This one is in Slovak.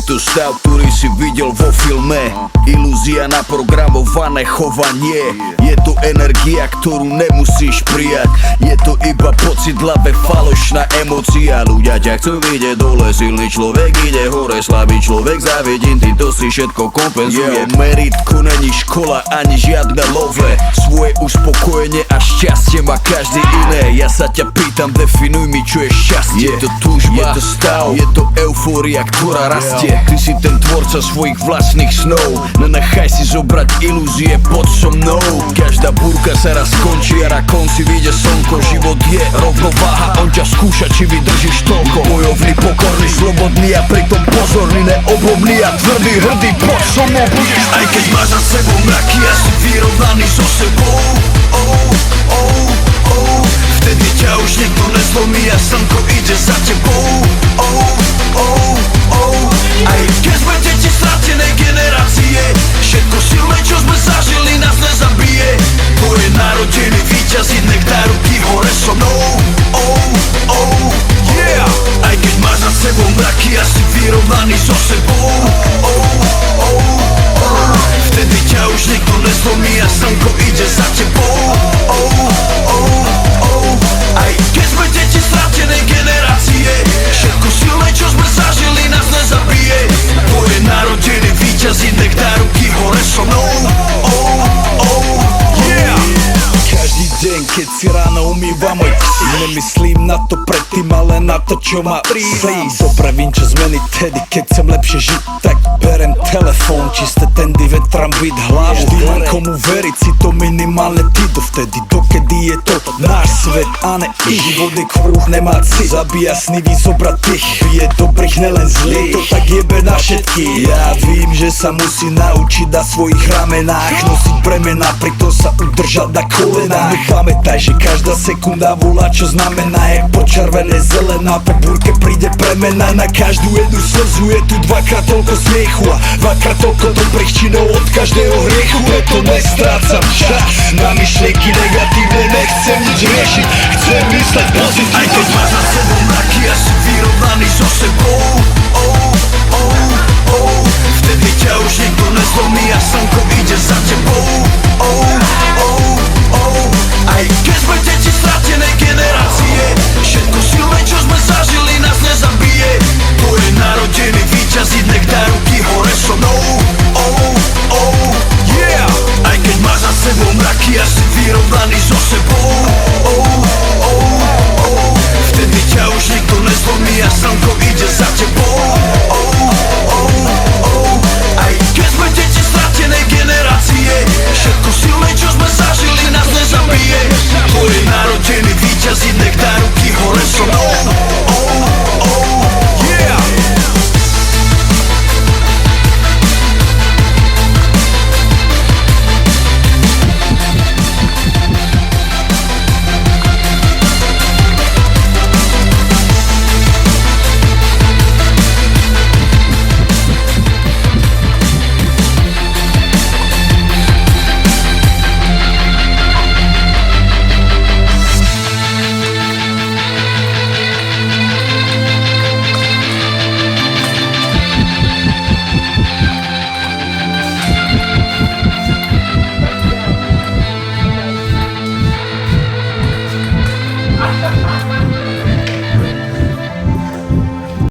to stav, ktorý si videl vo filme. Ilúzia, naprogramované chovanie. Je to energia, ktorú nemusíš prijať. Je to iba pocit hlave, falošná emócia. Ľudia ťa chcú vidieť dole, silný človek ide hore, slabý človek závidím, ty to si všetko kompenzuje. Meritko není škola, ani žiadne love. Svoje uspokojenie a šťastie má každý iné. Ja sa ťa pýtam, definuj mi, čo je šťastie. Je to túžba, je to stav, je to eufória, ktorá rastie. Ty si ten tvorca svojich vlastných snov. Nenechaj si zobrať ilúzie, poď so mnou. Každá búrka sa raz skončí a na konci vyjde slnko. Život je rovnováha, on ťa skúša, či vydržíš toľko. Bojovný, pokorný, slobodný a pritom pozorný, neoblomný a tvrdý, hrdý, poď so mnou, budeš. Aj keď máš za sebou mraky a si vyrovnaný so sebou, vtedy ťa už nikto nezlomí a slnko ide za tebou. Aj keď sme deti stratenej generácie, všetko silné, čo sme zažili, nás nezabije. Tvoje narodiny víťazí, nech dá ruky hore so mnou. Aj keď máš za sebou mraky a si vyrovnaný so sebou, vtedy ťa už nikto nezlomí a slnko ide za tebou. Aj keď sme deti stratenej generácie, všetko silné, čo sme zažili, nás nezabije. Tvoje narodiny víťazí, nech dá ruky hore so mnou. Každý deň, keď si ráno umývam môj psi, nemyslím na to predtým, ale na to, čo ma prísam. Dopravím čas zmeny tedy, keď chcem lepšie žiť, tak berem telefón, čisté tendy, vetram byt hlavu. Vždy len komu veriť, si to minimálne ty, dovtedy, dokedy je to náš svet a ne ich. Život je kruh, nemá cit, zabíja sny, vyzobrať tých, je dobrých, nelen zlých, to tak jebe na všetkých. Ja vím, že sa musí naučiť na svojich ramenách nosiť bremena, pritom sa udržať na kolenách. No pamätaj, že každá sekunda volá, čo znamená, jak počervené zelená, po búrke príde premena. Na každú jednu slzu je tu dvakrát toľko smiechu a dvakrát toľko dobrých činov od každého hriechu. Preto nestrácam čas na myšlienky negatívne, nechcem nič riešiť, chcem mysleť pozitívne. Aj keď máš na sebe